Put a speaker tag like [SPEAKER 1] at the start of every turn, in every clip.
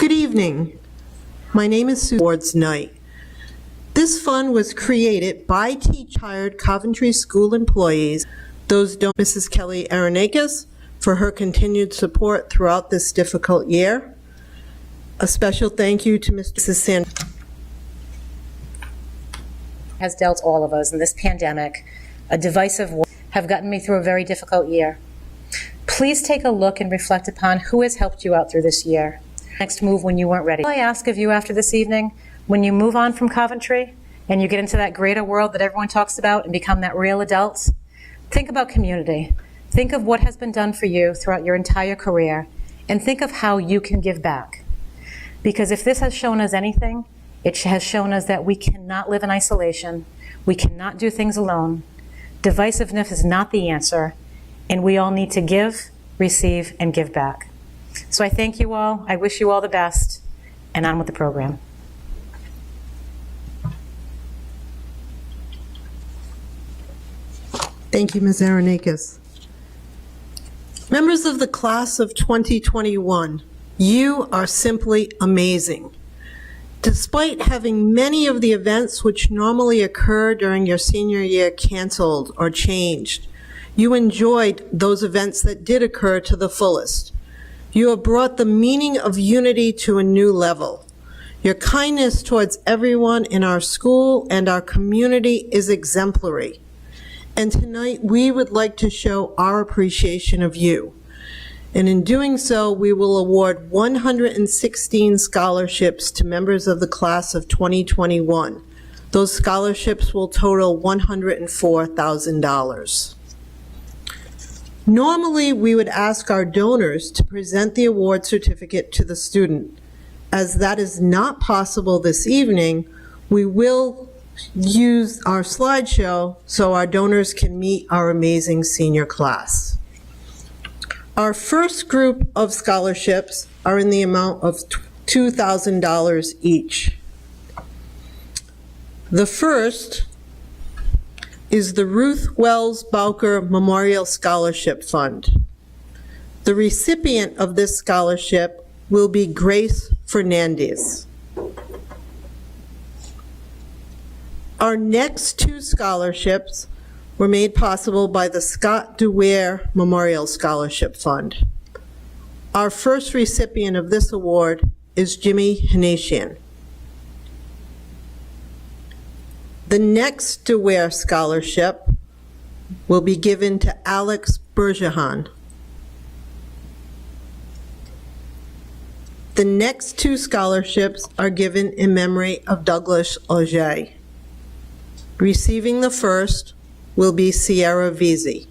[SPEAKER 1] Good evening. My name is Sue. Awards Night. This fund was created by hired Coventry School employees. Those don't Mrs. Kelly Aronakis for her continued support throughout this difficult year. A special thank you to Mrs. Sand.
[SPEAKER 2] Has dealt all of us in this pandemic, a divisive war, have gotten me through a very difficult year. Please take a look and reflect upon who has helped you out through this year. Next move when you weren't ready. I ask of you after this evening, when you move on from Coventry and you get into that greater world that everyone talks about and become that real adult, think about community. Think of what has been done for you throughout your entire career and think of how you can give back. Because if this has shown us anything, it has shown us that we cannot live in isolation. We cannot do things alone. Divisiveness is not the answer, and we all need to give, receive, and give back. So I thank you all. I wish you all the best, and on with the program.
[SPEAKER 1] Thank you, Ms. Aronakis. Members of the class of 2021, you are simply amazing. Despite having many of the events which normally occur during your senior year canceled or changed, you enjoyed those events that did occur to the fullest. You have brought the meaning of unity to a new level. Your kindness towards everyone in our school and our community is exemplary. And tonight we would like to show our appreciation of you. And in doing so, we will award 116 scholarships to members of the class of 2021. Those scholarships will total $104,000. Normally, we would ask our donors to present the award certificate to the student. As that is not possible this evening, we will use our slideshow so our donors can meet our amazing senior class. Our first group of scholarships are in the amount of $2,000 each. The first is the Ruth Wells Bowker Memorial Scholarship Fund. The recipient of this scholarship will be Grace Fernandez. Our next two scholarships were made possible by the Scott DeWare Memorial Scholarship Fund. Our first recipient of this award is Jimmy Hanesian. The next DeWare Scholarship will be given to Alex Bergeron. The next two scholarships are given in memory of Douglas Auger. Receiving the first will be Sierra Veazey.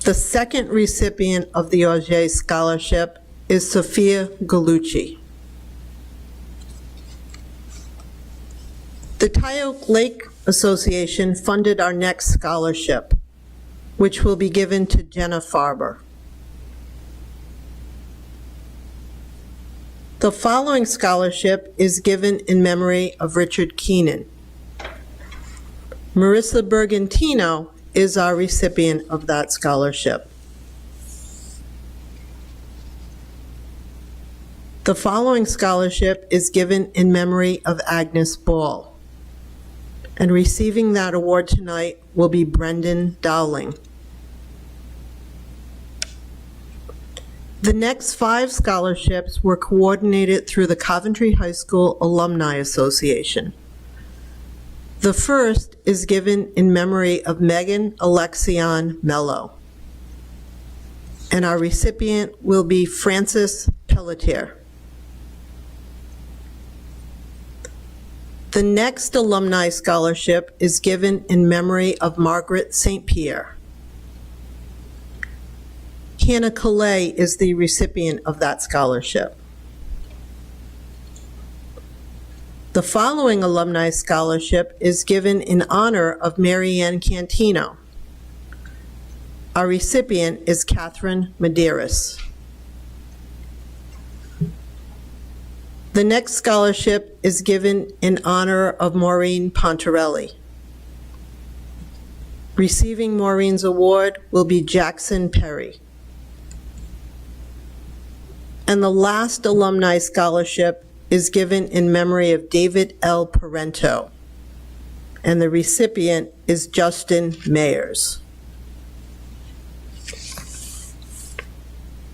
[SPEAKER 1] The second recipient of the Auger Scholarship is Sophia Gallucci. The Tyoke Lake Association funded our next scholarship, which will be given to Jenna Farber. The following scholarship is given in memory of Richard Keenan. Maryssa Bergantino is our recipient of that scholarship. The following scholarship is given in memory of Agnes Ball. And receiving that award tonight will be Brendan Dowling. The next 5 scholarships were coordinated through the Coventry High School Alumni Association. The first is given in memory of Megan Alexion Mello. And our recipient will be Francis Pelletier. The next alumni scholarship is given in memory of Margaret St. Pierre. Hannah Calais is the recipient of that scholarship. The following alumni scholarship is given in honor of Mary Ann Cantino. Our recipient is Katherine Medeiros. The next scholarship is given in honor of Maureen Pontarelli. Receiving Maureen's award will be Jackson Perry. And the last alumni scholarship is given in memory of David L. Parento, and the recipient is Justin Mayers.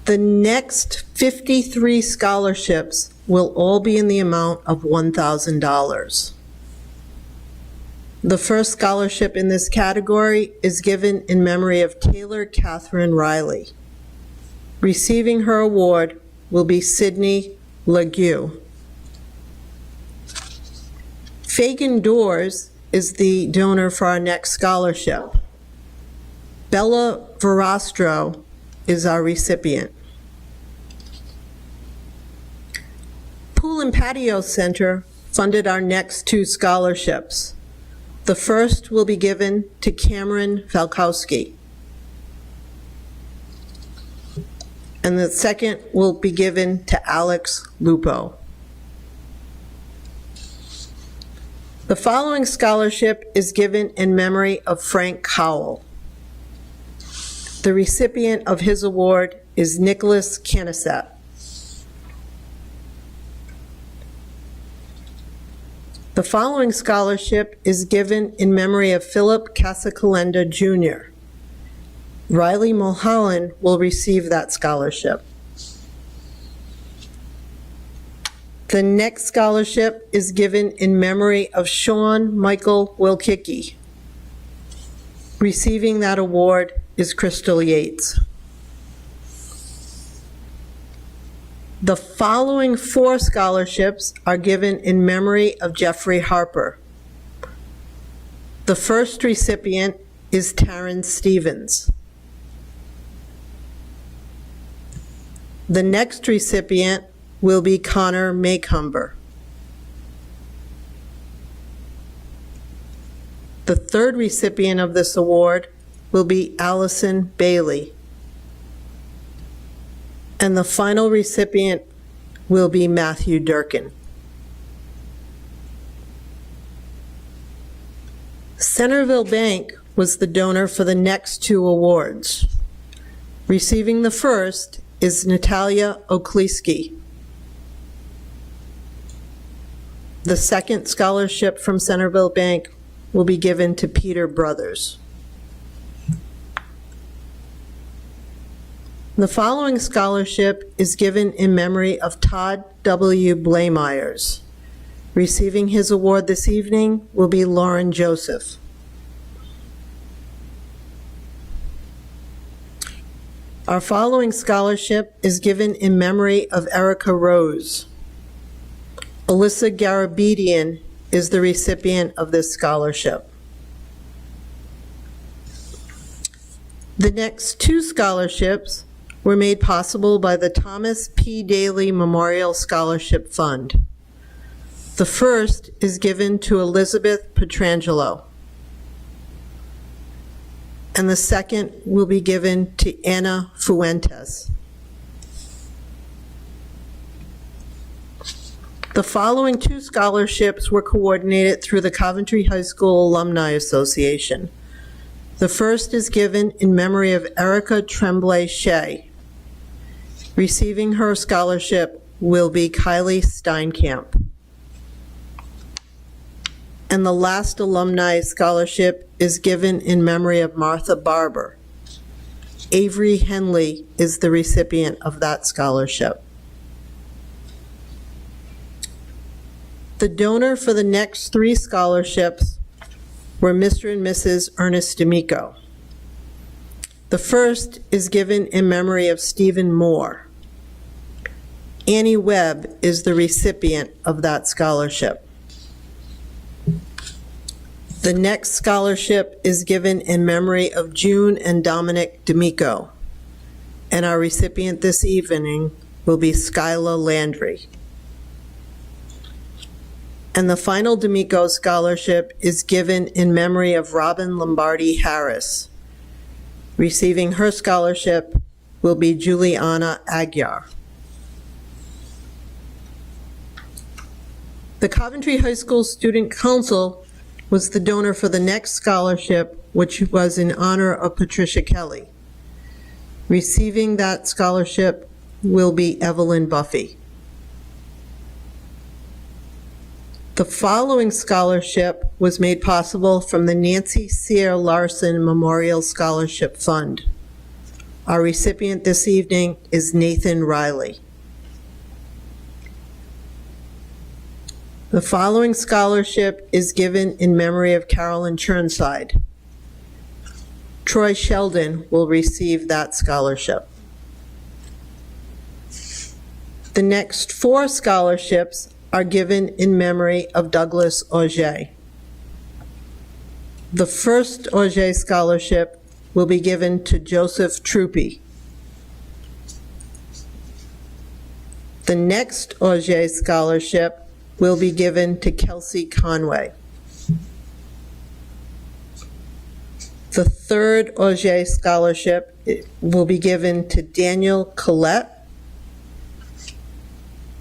[SPEAKER 1] The next 53 scholarships will all be in the amount of $1,000. The first scholarship in this category is given in memory of Taylor Catherine Rylee. Receiving her award will be Sydney Lague. Fagan Doors is the donor for our next scholarship. Bella Verastro is our recipient. Pool and Patio Center funded our next two scholarships. The first will be given to Cameron Falkowski, and the second will be given to Alex Lupo. The following scholarship is given in memory of Frank Cowell. The recipient of his award is Nicholas Canisat. The following scholarship is given in memory of Philip Casacalenda Jr. Rylee Mulholland will receive that scholarship. The next scholarship is given in memory of Sean Michael Wilkicki. Receiving that award is Crystal Yates. The following four scholarships are given in memory of Jeffrey Harper. The first recipient is Taryn Stevens. The next recipient will be Connor Maycumber. The third recipient of this award will be Allison Bailey. And the final recipient will be Matthew Durkin. Centerville Bank was the donor for the next two awards. Receiving the first is Natalia Okleski. The second scholarship from Centerville Bank will be given to Peter Brothers. The following scholarship is given in memory of Todd W. Blameyers. Receiving his award this evening will be Lauren Joseph. Our following scholarship is given in memory of Erica Rose. Alyssa Garabedian is the recipient of this scholarship. The next two scholarships were made possible by the Thomas P. Daly Memorial Scholarship Fund. The first is given to Elizabeth Petrangelo, and the second will be given to Anna Fuentes. The following two scholarships were coordinated through the Coventry High School Alumni Association. The first is given in memory of Erica Tremblay Shea. Receiving her scholarship will be Kylie Steinkamp. And the last alumni scholarship is given in memory of Martha Barber. Avery Henley is the recipient of that scholarship. The donor for the next three scholarships were Mr. and Mrs. Ernest D'Amico. The first is given in memory of Stephen Moore. Annie Webb is the recipient of that scholarship. The next scholarship is given in memory of June and Dominic D'Amico, and our recipient this evening will be Skyla Landry. And the final D'Amico scholarship is given in memory of Robin Lombardi Harris. Receiving her scholarship will be Juliana Aguiar. The Coventry High School Student Council was the donor for the next scholarship, which was in honor of Patricia Kelly. Receiving that scholarship will be Evelyn Buffi. The following scholarship was made possible from the Nancy Cyr Larson Memorial Scholarship Fund. Our recipient this evening is Nathan Rylee. The following scholarship is given in memory of Carolyn Churnside. Troy Sheldon will receive that scholarship. The next 4 scholarships are given in memory of Douglas Auger. The first Auger scholarship will be given to Joseph Truppi. The next Auger scholarship will be given to Kelsey Conway. The third Auger scholarship will be given to Daniel Collette.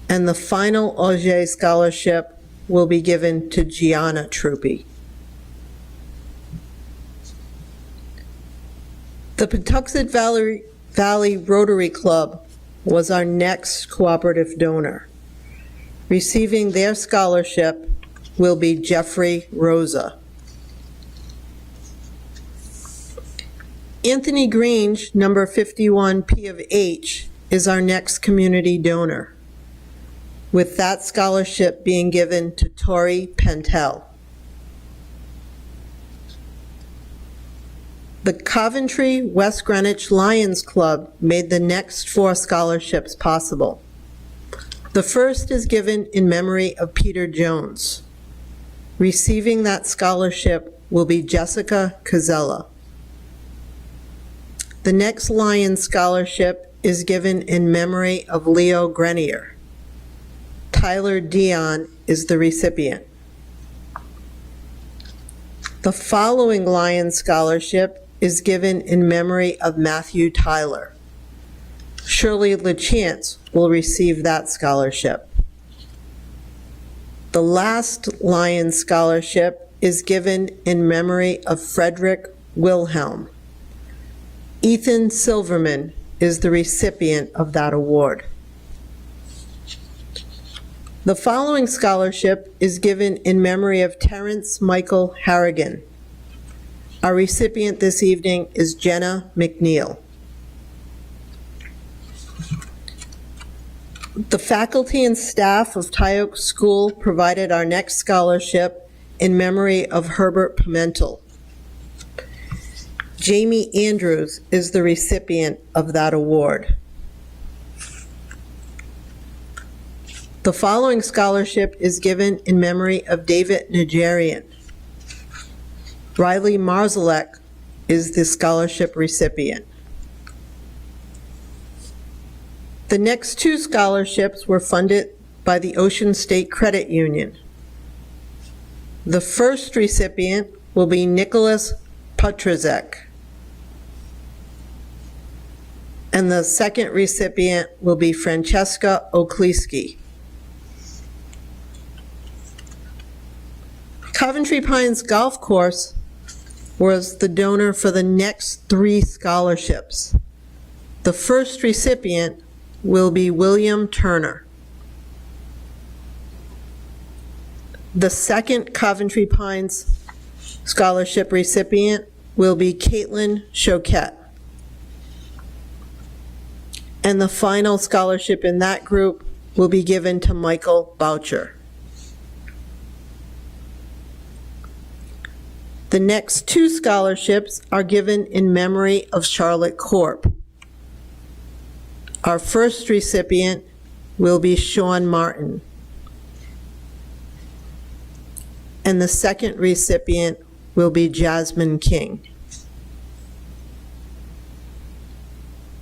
[SPEAKER 1] And the final Auger scholarship will be given to Gianna Truppi. The Patuxent Valley Rotary Club was our next cooperative donor. Receiving their scholarship will be Jeffrey Rosa. Anthony Grange, number 51 P of H, is our next community donor, with that scholarship being given to Tori Pentel. The Coventry West Greenwich Lions Club made the next 4 scholarships possible. The first is given in memory of Peter Jones. Receiving that scholarship will be Jessica Cazella. The next Lions scholarship is given in memory of Leo Grenier. Tyler Dion is the recipient. The following Lions Scholarship is given in memory of Matthew Tyler. Shirley Lachance will receive that scholarship. The last Lions Scholarship is given in memory of Frederick Wilhelm. Ethan Silverman is the recipient of that award. The following scholarship is given in memory of Terrence Michael Harrigan. Our recipient this evening is Jenna McNeil. The faculty and staff of Tyoke School provided our next scholarship in memory of Herbert Pimentel. Jamie Andrews is the recipient of that award. The following scholarship is given in memory of David Najarian. Rylee Marzalek is the scholarship recipient. The next 2 scholarships were funded by the Ocean State Credit Union. The first recipient will be Nicholas Petrozek, and the second recipient will be Francesca Okleski. Coventry Pines Golf Course was the donor for the next 3 scholarships. The first recipient will be William Turner. The second Coventry Pines scholarship recipient will be Caitlin Choquette. And the final scholarship in that group will be given to Michael Boucher. The next 2 scholarships are given in memory of Charlotte Corp. Our first recipient will be Sean Martin. And the second recipient will be Jasmine King.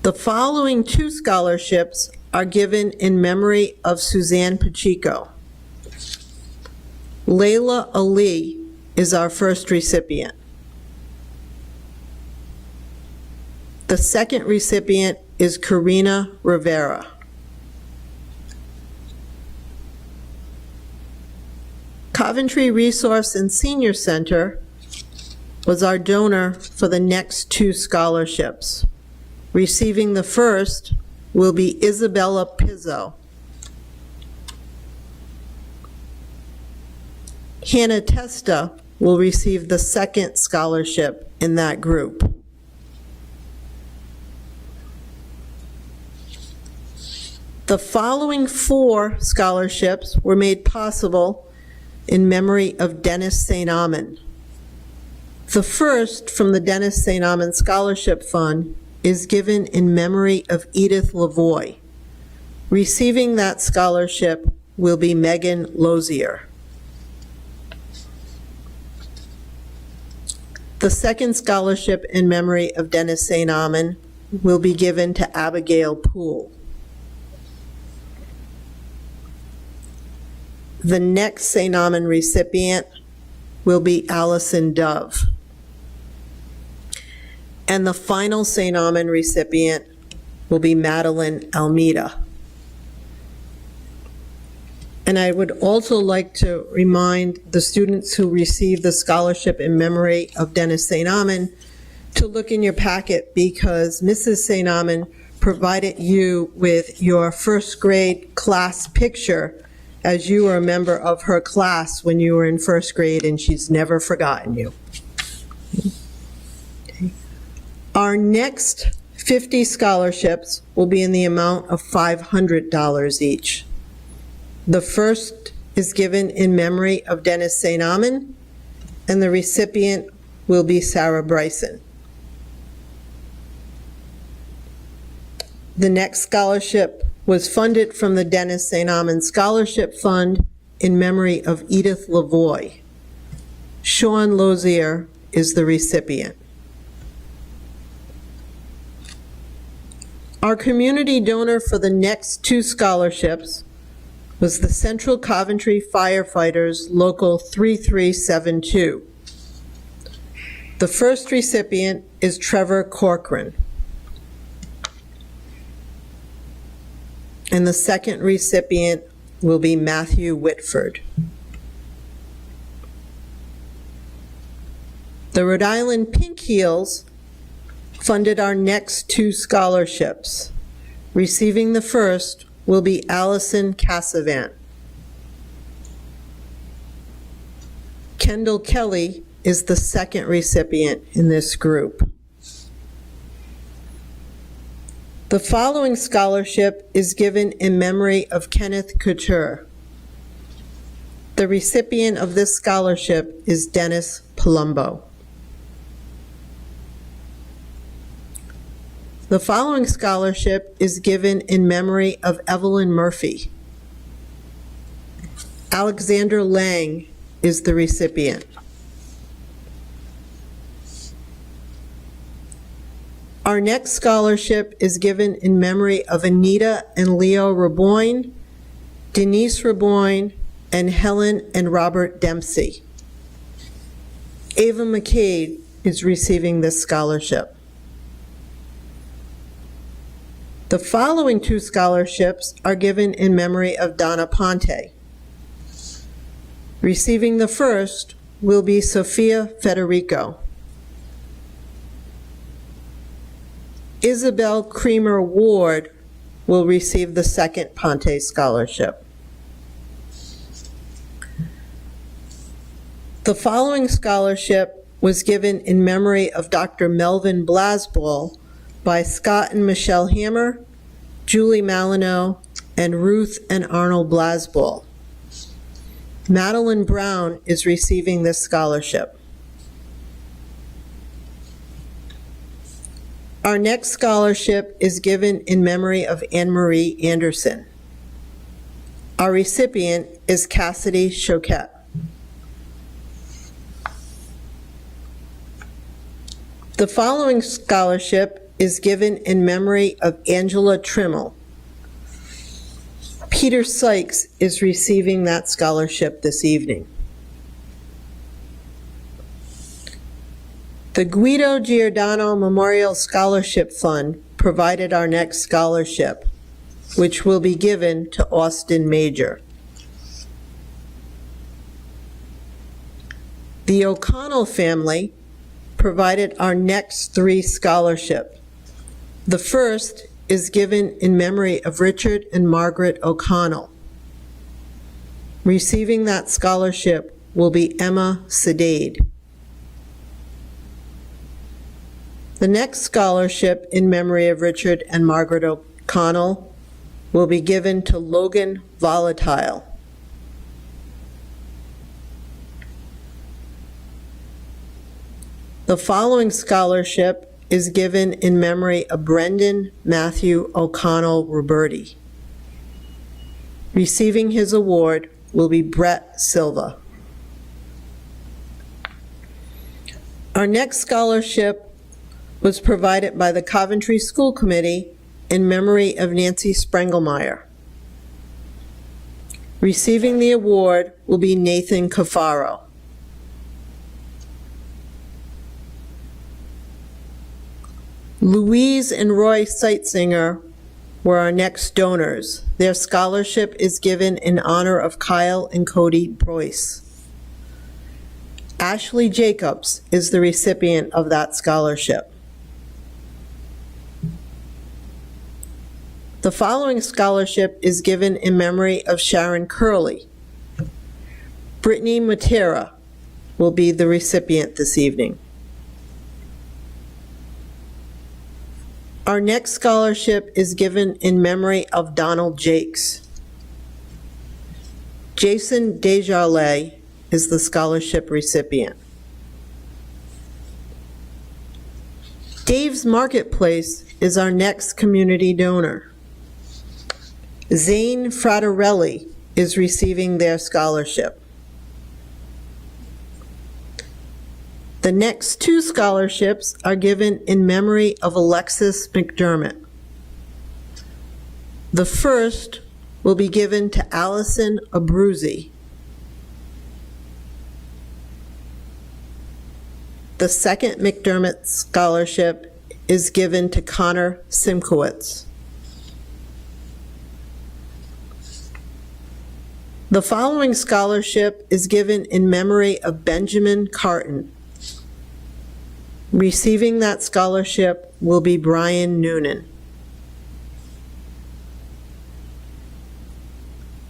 [SPEAKER 1] The following 2 scholarships are given in memory of Suzanne Pacheco. Laila Ali is our first recipient. The second recipient is Karina Rivera. Coventry Resource and Senior Center was our donor for the next 2 scholarships. Receiving the first will be Isabella Pizzo. Hannah Testa will receive the second scholarship in that group. The following 4 scholarships were made possible in memory of Dennis St. Amand. The first from the Dennis St. Amand Scholarship Fund is given in memory of Edith Lavoie. Receiving that scholarship will be Megan Lozier. The second scholarship in memory of Dennis St. Amand will be given to Abigail Poole. The next St. Amand recipient will be Allison Dove. And the final St. Amand recipient will be Madeline Almeida. And I would also like to remind the students who received the scholarship in memory of Dennis St. Amand to look in your packet, because Mrs. St. Amand provided you with your first grade class picture as you were a member of her class when you were in first grade, and she's never forgotten you. Okay. Our next 50 scholarships will be in the amount of $500 each. The first is given in memory of Dennis St. Amand, and the recipient will be Sarah Bryson. The next scholarship was funded from the Dennis St. Amand Scholarship Fund in memory of Edith Lavoie. Sean Lozier is the recipient. Our community donor for the next 2 scholarships was the Central Coventry Firefighters Local 3372. The first recipient is Trevor Corcoran. And the second recipient will be Mathew Whitford. The Rhode Island Pink Heels funded our next 2 scholarships. Receiving the first will be Allison Cassavant. Kendall Kelly is the second recipient in this group. The following scholarship is given in memory of Kenneth Couture. The recipient of this scholarship is Dennis Palumbo. The following scholarship is given in memory of Evelyn Murphy. Alexander Lang is the recipient. Our next scholarship is given in memory of Anita and Leo Raboyne, Denise Raboyne, and Helen and Robert Dempsey. Ava McCade is receiving this scholarship. The following 2 scholarships are given in memory of Donna Ponte. Receiving the first will be Sophia Federico. Isabel Creamer Ward will receive the second Ponte Scholarship. The following scholarship was given in memory of Dr. Melvin Blasball by Scott and Michelle Hammer, Julie Malinow, and Ruth and Arnold Blasball. Madeline Brown is receiving this scholarship. Our next scholarship is given in memory of Anne-Marie Anderson. Our recipient is Cassidy Choquette. The following scholarship is given in memory of Angela Trimmel. Peter Sykes is receiving that scholarship this evening. The Guido Giordano Memorial Scholarship Fund provided our next scholarship, which will be given to Austin Major. The O'Connell family provided our next 3 scholarships. The first is given in memory of Richard and Margaret O'Connell. Receiving that scholarship will be Emma Sedade. The next scholarship in memory of Richard and Margaret O'Connell will be given to Logan Volatile. The following scholarship is given in memory of Brendan Mathew O'Connell Roberti. Receiving his award will be Brett Silva. Our next scholarship was provided by the Coventry School Committee in memory of Nancy Sprengelmeyer. Receiving the award will be Nathan Cafaro. Louise and Roy Seitzinger were our next donors. Their scholarship is given in honor of Kyle and Cody Broyce. Ashley Jacobs is the recipient of that scholarship. The following scholarship is given in memory of Sharon Curley. Britney Mattera will be the recipient this evening. Our next scholarship is given in memory of Donald Jakes. Jason Desjardins is the scholarship recipient. Dave's Marketplace is our next community donor. Zane Fraterelli is receiving their scholarship. The next two scholarships are given in memory of Alexis McDermott. The first will be given to Allyson Abbruzzese. The second McDermott scholarship is given to Connor Simkowitz. The following scholarship is given in memory of Benjamin Carton. Receiving that scholarship will be Brian Noonan.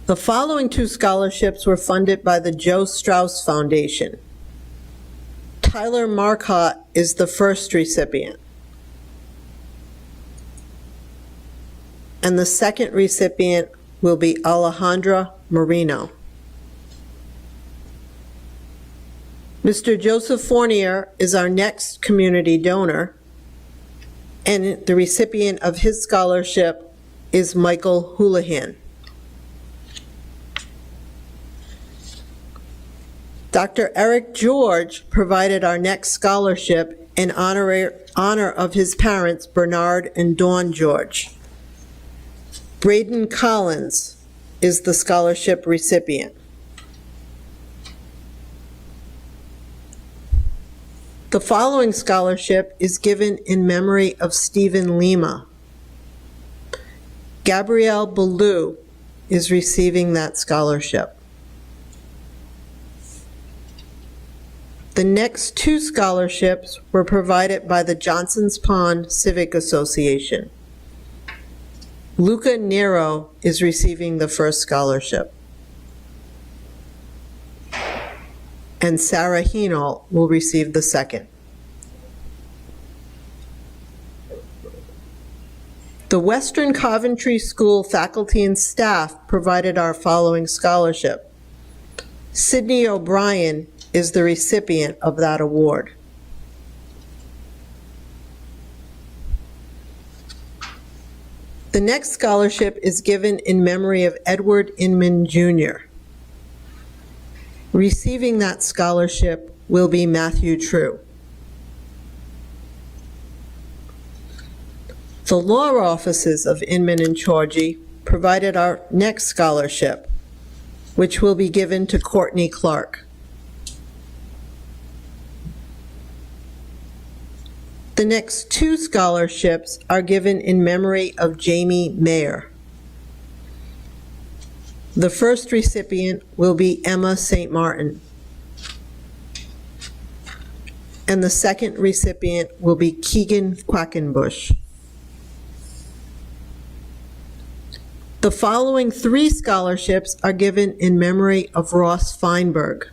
[SPEAKER 1] The following two scholarships were funded by the Joe Strauss Foundation. Tyler Marcotte is the first recipient. And the second recipient will be Alejandra Marino. Mr. Joseph Fournier is our next community donor, and the recipient of his scholarship is Michael Houlihan. Dr. Eric George provided our next scholarship in honor of his parents, Bernard and Dawn George. Braydan Collins is the scholarship recipient. The following scholarship is given in memory of Stephen Lima. Gabrielle Ballou is receiving that scholarship. The next two scholarships were provided by the Johnson's Pond Civic Association. Luca Nero is receiving the first scholarship. And Sarah Heenal will receive the second. The Western Coventry School faculty and staff provided our following scholarship. Sydney O'Brien is the recipient of that award. The next scholarship is given in memory of Edward Inman Jr. Receiving that scholarship will be Matthew True. The law offices of Inman and Chorgy provided our next scholarship, which will be given to Courtney Clark. The next two scholarships are given in memory of Jamie Mayer. The first recipient will be Emma St. Martin. And the second recipient will be Keegan Quackenbush. The following 3 scholarships are given in memory of Ross Feinberg.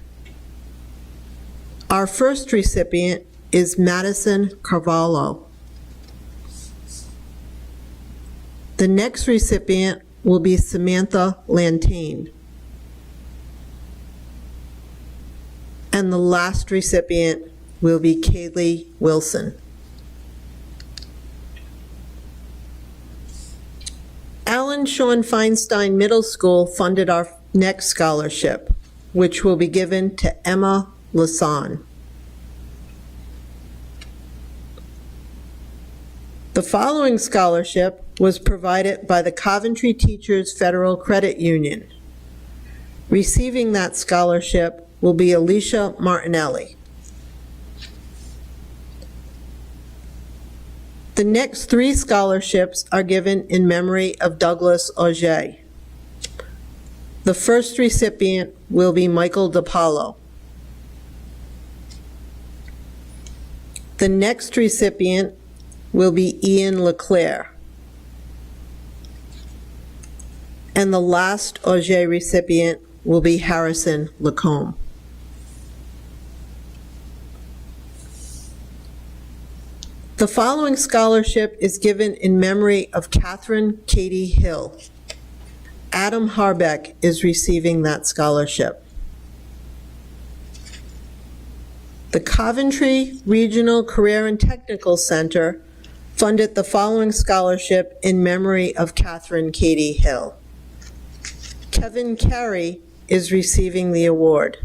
[SPEAKER 1] Our first recipient is Madison Carvalho. The next recipient will be Samantha Lantine. And the last recipient will be Kaylee Wilson. Alan Sean Feinstein Middle School funded our next scholarship, which will be given to Emma Lasan. The following scholarship was provided by the Coventry Teachers Federal Credit Union. Receiving that scholarship will be Alicia Martinelli. The next 3 scholarships are given in memory of Douglas Auger. The first recipient will be Michael DiPaolo. The next recipient will be Ian LeClaire. And the last Auger recipient will be Harrison Lacombe. The following scholarship is given in memory of Catherine Katie Hill. Adam Harbeck is receiving that scholarship. The Coventry Regional Career and Technical Center funded the following scholarship in memory of Catherine Katie Hill. Kevin Carey is receiving the award.